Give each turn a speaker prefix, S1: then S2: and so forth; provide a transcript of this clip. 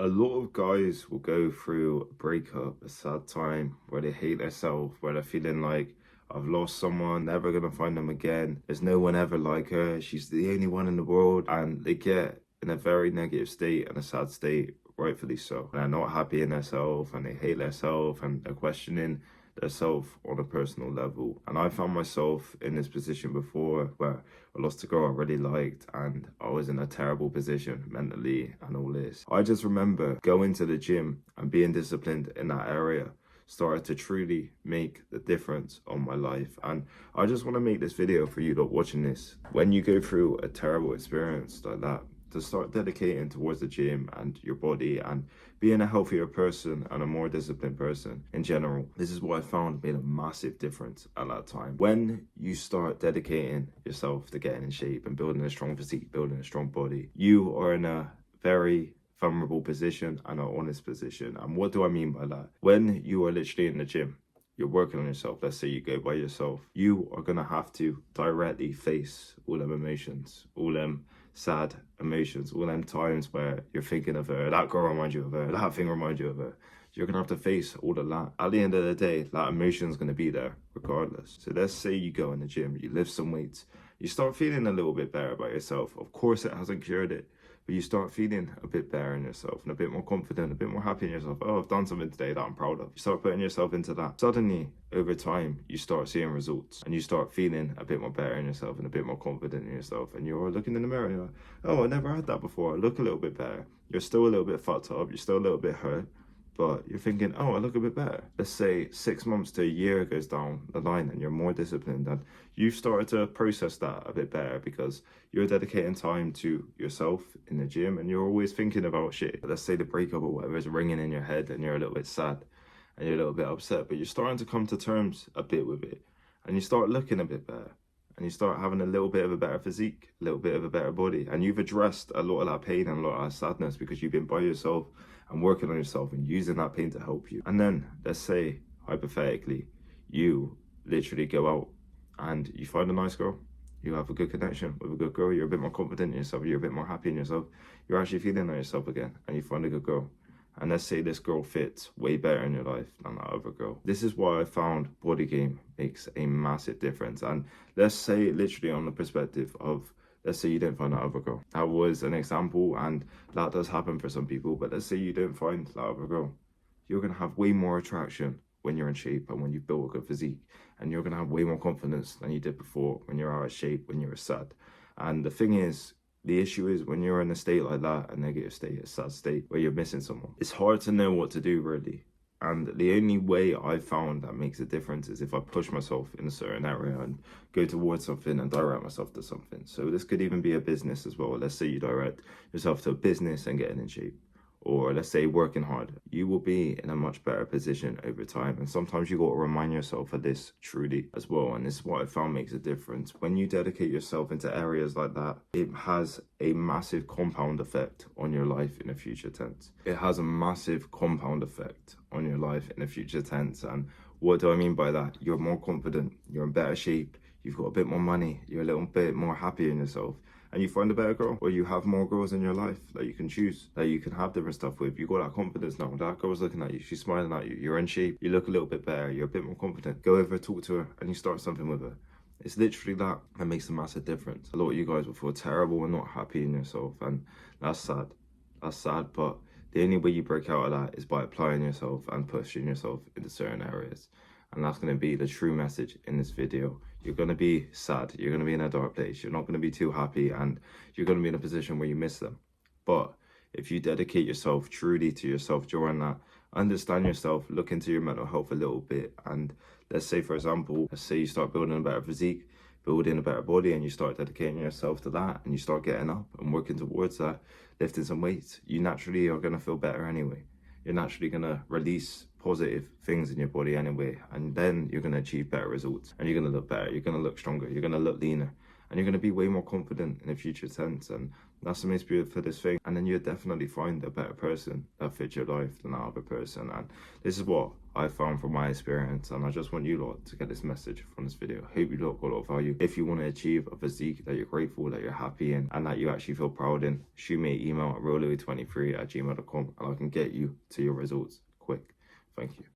S1: A lot of guys will go through a breakup, a sad time where they hate themselves, where they're feeling like, I've lost someone, never gonna find them again. There's no one ever like her. She's the only one in the world. And they get in a very negative state and a sad state, rightfully so. They're not happy in themselves and they hate themselves and they're questioning themselves on a personal level. And I found myself in this position before where I lost a girl I really liked and I was in a terrible position mentally and all this. I just remember going to the gym and being disciplined in that area started to truly make the difference on my life. And I just want to make this video for you that watching this. When you go through a terrible experience like that, to start dedicating towards the gym and your body and being a healthier person and a more disciplined person in general. This is what I found made a massive difference at that time. When you start dedicating yourself to getting in shape and building a strong physique, building a strong body, you are in a very vulnerable position and an honest position. And what do I mean by that? When you are literally in the gym, you're working on yourself, let's say you go by yourself, you are gonna have to directly face all them emotions, all them sad emotions, all them times where you're thinking of her, that girl reminds you of her, that thing reminds you of her. You're gonna have to face all of that. At the end of the day, that emotion's gonna be there regardless. So let's say you go in the gym, you lift some weights, you start feeling a little bit better about yourself. Of course it hasn't cured it, but you start feeling a bit better in yourself and a bit more confident, a bit more happy in yourself. Oh, I've done something today that I'm proud of. You start putting yourself into that. Suddenly, over time, you start seeing results and you start feeling a bit more better in yourself and a bit more confident in yourself. And you're looking in the mirror and you're like, oh, I never had that before. I look a little bit better. You're still a little bit fucked up. You're still a little bit hurt. But you're thinking, oh, I look a bit better. Let's say 6 months to a year goes down the line and you're more disciplined and you've started to process that a bit better because you're dedicating time to yourself in the gym and you're always thinking about shit. Let's say the breakup or whatever is ringing in your head and you're a little bit sad and you're a little bit upset, but you're starting to come to terms a bit with it and you start looking a bit better and you start having a little bit of a better physique, a little bit of a better body, and you've addressed a lot of that pain and a lot of that sadness because you've been by yourself and working on yourself and using that pain to help you. And then let's say hypothetically you literally go out and you find a nice girl, you have a good connection with a good girl, you're a bit more confident in yourself, you're a bit more happy in yourself, you're actually feeling like yourself again, and you find a good girl. And let's say this girl fits way better in your life than that other girl. This is why I found body game makes a massive difference. And let's say literally on the perspective of, let's say you didn't find that other girl. That was an example and that does happen for some people, but let's say you don't find that other girl. You're gonna have way more attraction when you're in shape and when you've built a good physique. And you're gonna have way more confidence than you did before when you're out of shape, when you're sad. And the thing is, the issue is when you're in a state like that, a negative state, a sad state, where you're missing someone, it's hard to know what to do really. And the only way I found that makes a difference is if I push myself in a certain area and go towards something and direct myself to something. So this could even be a business as well. Let's say you direct yourself to a business and getting in shape. Or let's say working hard, you will be in a much better position over time. And sometimes you got to remind yourself of this truly as well. And this is what I found makes a difference. When you dedicate yourself into areas like that, it has a massive compound effect on your life in the future tense. It has a massive compound effect on your life in the future tense. And what do I mean by that? You're more confident, you're in better shape, you've got a bit more money, you're a little bit more happy in yourself. And you find a better girl, or you have more girls in your life that you can choose, that you can have different stuff with. You got that confidence now. That girl's looking at you, she's smiling at you, you're in shape, you look a little bit better, you're a bit more confident. Go over, talk to her, and you start something with her. It's literally that makes a massive difference. A lot of you guys will feel terrible and not happy in yourself, and that's sad. That's sad, but the only way you break out of that is by applying yourself and pushing yourself into certain areas. And that's going to be the true message in this video. You're going to be sad, you're going to be in a dark place, you're not going to be too happy, and you're going to be in a position where you miss them. But if you dedicate yourself truly to yourself during that, understand yourself, look into your mental health a little bit, and let's say, for example, let's say you start building a better physique, building a better body, and you start dedicating yourself to that, and you start getting up and working towards that, lifting some weights, you naturally are going to feel better anyway. You're naturally going to release positive things in your body anyway, and then you're going to achieve better results and you're going to look better, you're going to look stronger, you're going to look leaner, and you're going to be way more confident in the future tense. And that's the most beautiful thing. And then you'll definitely find a better person that fits your life than that other person. And this is what I found from my experience, and I just want you lot to get this message from this video. I hope you lot got a lot of value. If you want to achieve a physique that you're grateful, that you're happy in, and that you actually feel proud in, shoot me an email at rollouis23@gmail.com, and I can get you to your results quick. Thank you.